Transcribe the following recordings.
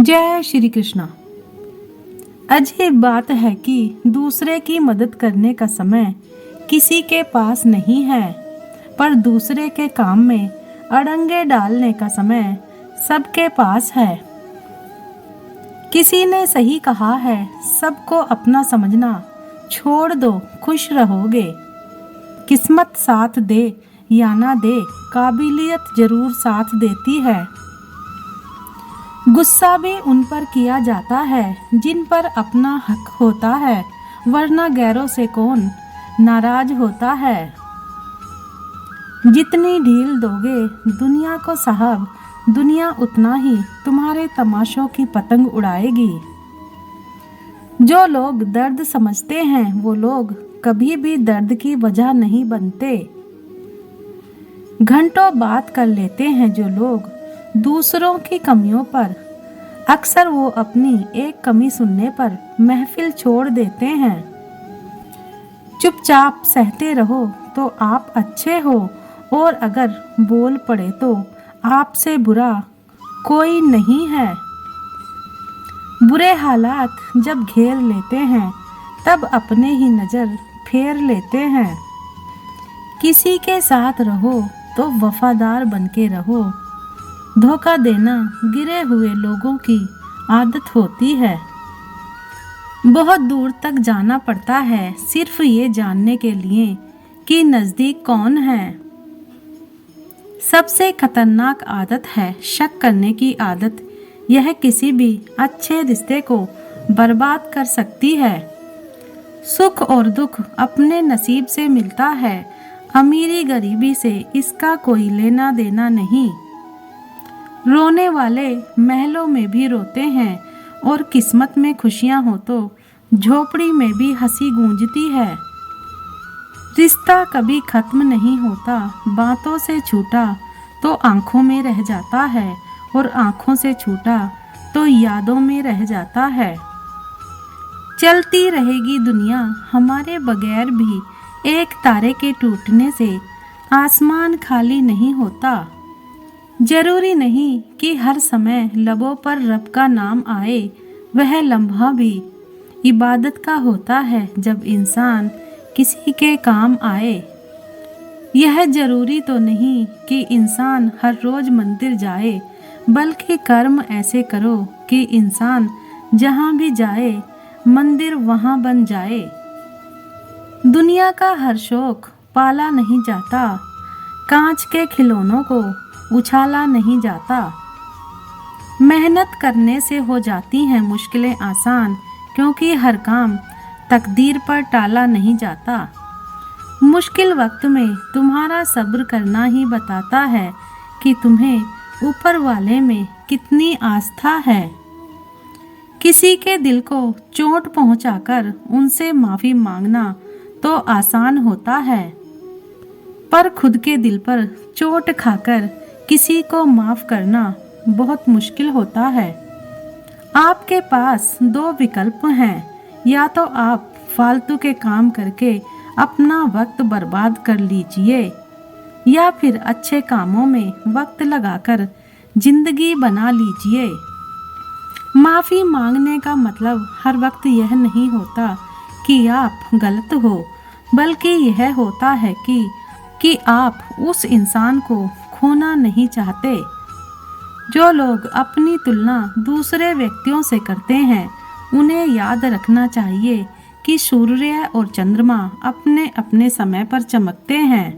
जय श्री कृष्णा। अजीब बात है कि दूसरे की मदद करने का समय किसी के पास नहीं है, पर दूसरे के काम में अड़ंगे डालने का समय सबके पास है। किसी ने सही कहा है, सबको अपना समझना छोड़ दो, खुश रहोगे। किस्मत साथ दे या ना दे, काबिलियत जरूर साथ देती है। गुस्सा भी उन पर किया जाता है जिन पर अपना हक होता है, वरना गैरों से कौन नाराज होता है। जितनी ढील दोगे दुनिया को साहब, दुनिया उतना ही तुम्हारे तमाशों की पतंग उड़ाएगी। जो लोग दर्द समझते हैं वो लोग कभी भी दर्द की वजह नहीं बनते। घंटों बात कर लेते हैं जो लोग दूसरों की कमियों पर, अक्सर वो अपनी एक कमी सुनने पर महफिल छोड़ देते हैं। चुपचाप सहते रहो तो आप अच्छे हो, और अगर बोल पड़े तो आपसे बुरा कोई नहीं है। बुरे हालात जब घेर लेते हैं तब अपने ही नज़र फेर लेते हैं। किसी के साथ रहो तो वफादार बनके रहो। धोखा देना गिरे हुए लोगों की आदत होती है। बहुत दूर तक जाना पड़ता है सिर्फ ये जानने के लिए कि नज़दीक कौन है। सबसे खतरनाक आदत है शक करने की आदत। यह किसी भी अच्छे रिश्ते को बर्बाद कर सकती है। सुख और दुख अपने नसीब से मिलता है, अमीरी गरीबी से इसका कोई लेना देना नहीं। रोने वाले महलों में भी रोते हैं, और किस्मत में खुशियां हो तो झोपड़ी में भी हंसी गूंजती है। रिश्ता कभी खत्म नहीं होता, बातों से छूटा तो आंखों में रह जाता है, और आंखों से छूटा तो यादों में रह जाता है। चलती रहेगी दुनिया हमारे बगैर भी, एक तारे के टूटने से आसमान खाली नहीं होता। जरूरी नहीं कि हर समय लबों पर रब का नाम आए, वह लम्हा भी इबादत का होता है जब इंसान किसी के काम आए। यह जरूरी तो नहीं कि इंसान हर रोज मंदिर जाए, बल्कि कर्म ऐसे करो कि इंसान जहाँ भी जाए मंदिर वहाँ बन जाए। दुनिया का हर शौक पाला नहीं जाता, कांच के खिलौनों को उछाला नहीं जाता। मेहनत करने से हो जाती हैं मुश्किलें आसान, क्योंकि हर काम तकदीर पर टाला नहीं जाता। मुश्किल वक्त में तुम्हारा सब्र करना ही बताता है कि तुम्हें ऊपर वाले में कितनी आस्था है। किसी के दिल को चोट पहुंचाकर उनसे माफ़ी मांगना तो आसान होता है, पर खुद के दिल पर चोट खाकर किसी को माफ़ करना बहुत मुश्किल होता है। आपके पास दो विकल्प हैं, या तो आप फालतू के काम करके अपना वक्त बर्बाद कर लीजिए, या फिर अच्छे कामों में वक्त लगाकर जिंदगी बना लीजिए। माफ़ी मांगने का मतलब हर वक्त यह नहीं होता कि आप गलत हो, बल्कि यह होता है कि आप उस इंसान को खोना नहीं चाहते। जो लोग अपनी तुलना दूसरे व्यक्तियों से करते हैं उन्हें याद रखना चाहिए कि सूर्य और चंद्रमा अपने अपने समय पर चमकते हैं।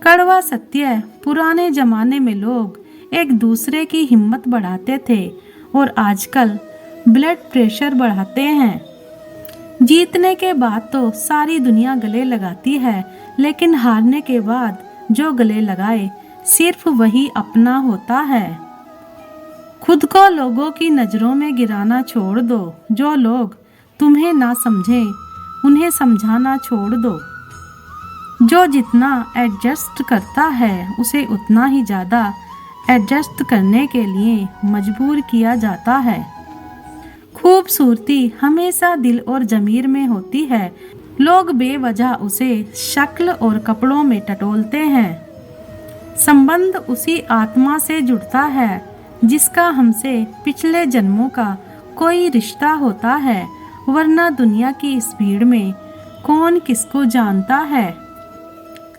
कड़वा सत्य, पुराने जमाने में लोग एक दूसरे की हिम्मत बढ़ाते थे, और आजकल ब्लड प्रेशर बढ़ाते हैं। जीतने के बाद तो सारी दुनिया गले लगाती है, लेकिन हारने के बाद जो गले लगाए सिर्फ वही अपना होता है। खुद को लोगों की नज़रों में गिराना छोड़ दो। जो लोग तुम्हें ना समझें उन्हें समझाना छोड़ दो। जो जितना एडजस्ट करता है उसे उतना ही ज़्यादा एडजस्ट करने के लिए मजबूर किया जाता है। खूबसूरती हमेशा दिल और ज़मीर में होती है, लोग बेवजह उसे शक्ल और कपड़ों में टटोलते हैं। संबंध उसी आत्मा से जुड़ता है जिसका हमसे पिछले जन्मों का कोई रिश्ता होता है, वरना दुनिया की इस भीड़ में कौन किसको जानता है।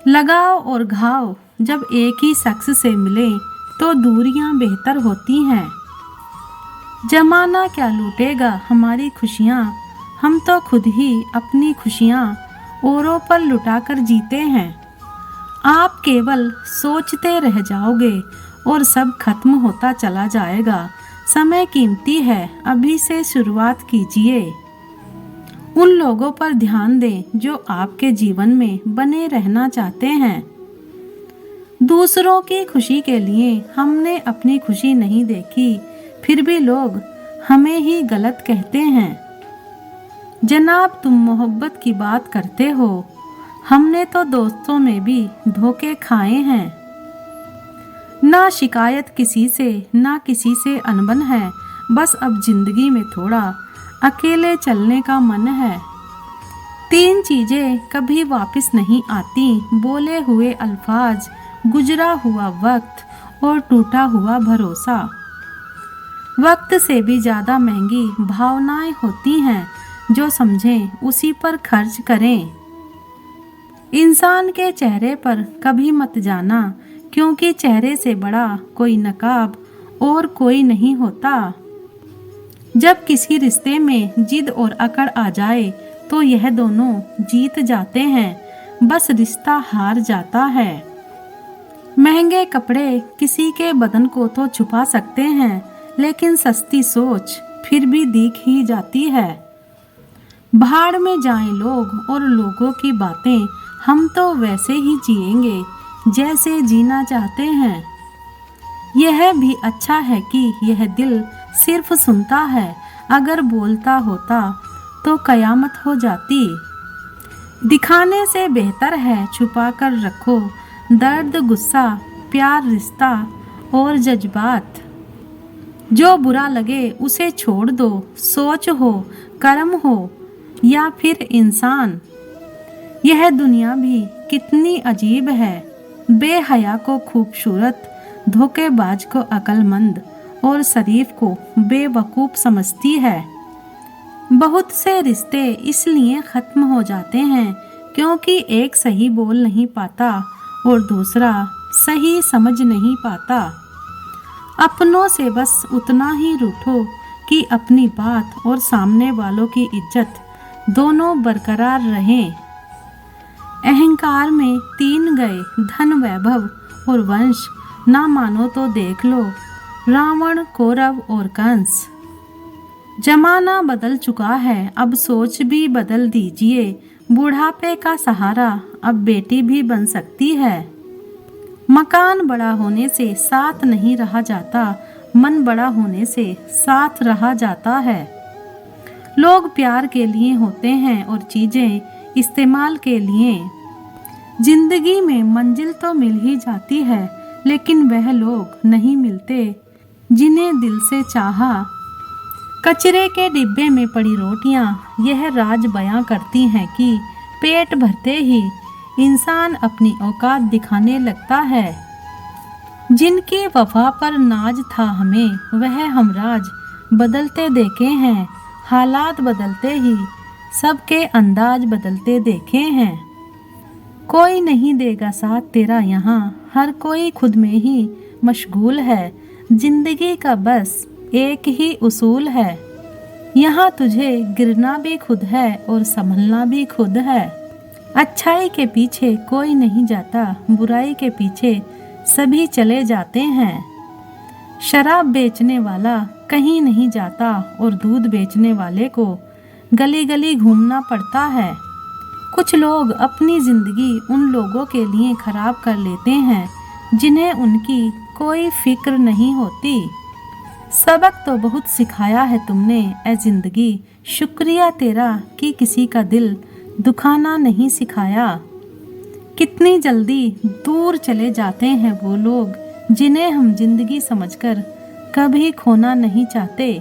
लगाव और घाव जब एक ही शख्स से मिले तो दूरियां बेहतर होती हैं। जमाना क्या लूटेगा हमारी खुशियाँ, हम तो खुद ही अपनी खुशियाँ औरों पर लुटाकर जीते हैं। आप केवल सोचते रह जाओगे और सब खत्म होता चला जाएगा। समय कीमती है, अभी से शुरुआत कीजिए। उन लोगों पर ध्यान दें जो आपके जीवन में बने रहना चाहते हैं। दूसरों की खुशी के लिए हमने अपनी खुशी नहीं देखी, फिर भी लोग हमें ही गलत कहते हैं। जनाब, तुम मोहब्बत की बात करते हो, हमने तो दोस्तों में भी धोखे खाए हैं। ना शिकायत किसी से, ना किसी से अनबन है, बस अब जिंदगी में थोड़ा अकेले चलने का मन है। 3 चीजें कभी वापस नहीं आती, बोले हुए अल्फाज, गुजरा हुआ वक्त और टूटा हुआ भरोसा। वक्त से भी ज़्यादा महंगी भावनाएं होती हैं, जो समझें उसी पर खर्च करें। इंसान के चेहरे पर कभी मत जाना, क्योंकि चेहरे से बड़ा कोई नकाब और कोई नहीं होता। जब किसी रिश्ते में जिद और अकड़ आ जाए तो यह दोनों जीत जाते हैं, बस रिश्ता हार जाता है। महंगे कपड़े किसी के बदन को तो छुपा सकते हैं, लेकिन सस्ती सोच फिर भी दिख ही जाती है। भाड़ में जाएं लोग और लोगों की बातें, हम तो वैसे ही जिएंगे जैसे जीना चाहते हैं। यह भी अच्छा है कि यह दिल सिर्फ सुनता है, अगर बोलता होता तो कयामत हो जाती। दिखाने से बेहतर है छुपा कर रखो दर्द, गुस्सा, प्यार, रिश्ता और जज्बात। जो बुरा लगे उसे छोड़ दो, सोच हो, कर्म हो या फिर इंसान। यह दुनिया भी कितनी अजीब है, बेहया को खूबसूरत, धोखेबाज को अक्लमंद और शरीफ को बेवकूफ़ समझती है। बहुत से रिश्ते इसलिए ख़त्म हो जाते हैं क्योंकि एक सही बोल नहीं पाता और दूसरा सही समझ नहीं पाता। अपनों से बस उतना ही रूठो कि अपनी बात और सामने वालों की इज्जत दोनों बरकरार रहें। अहंकार में 3 गए, धन, वैभव और वंश, ना मानो तो देख लो रावण, कौरव और कंस। जमाना बदल चुका है, अब सोच भी बदल दीजिए। बुढ़ापे का सहारा अब बेटी भी बन सकती है। मकान बड़ा होने से साथ नहीं रहा जाता, मन बड़ा होने से साथ रहा जाता है। लोग प्यार के लिए होते हैं और चीज़ें इस्तेमाल के लिए। जिंदगी में मंजिल तो मिल ही जाती है, लेकिन वह लोग नहीं मिलते जिन्हें दिल से चाहा। कचरे के डिब्बे में पड़ी रोटियां यह राज बयां करती हैं कि पेट भरते ही इंसान अपनी औकात दिखाने लगता है। जिनकी वफा पर नाज था हमें, वह हमराज बदलते देखे हैं। हालात बदलते ही सबके अंदाज बदलते देखे हैं। कोई नहीं देगा साथ तेरा यहाँ, हर कोई खुद में ही मशगूल है। जिंदगी का बस एक ही उसूल है, यहाँ तुझे गिरना भी खुद है और संभलना भी खुद है। अच्छाई के पीछे कोई नहीं जाता, बुराई के पीछे सभी चले जाते हैं। शराब बेचने वाला कहीं नहीं जाता और दूध बेचने वाले को गली गली घूमना पड़ता है। कुछ लोग अपनी ज़िंदगी उन लोगों के लिए खराब कर लेते हैं जिन्हें उनकी कोई फिक्र नहीं होती। सबक तो बहुत सिखाया है तुमने ए ज़िंदगी, शुक्रिया तेरा कि किसी का दिल दुखाना नहीं सिखाया। कितनी जल्दी दूर चले जाते हैं वो लोग जिन्हें हम जिंदगी समझकर कभी खोना नहीं चाहते।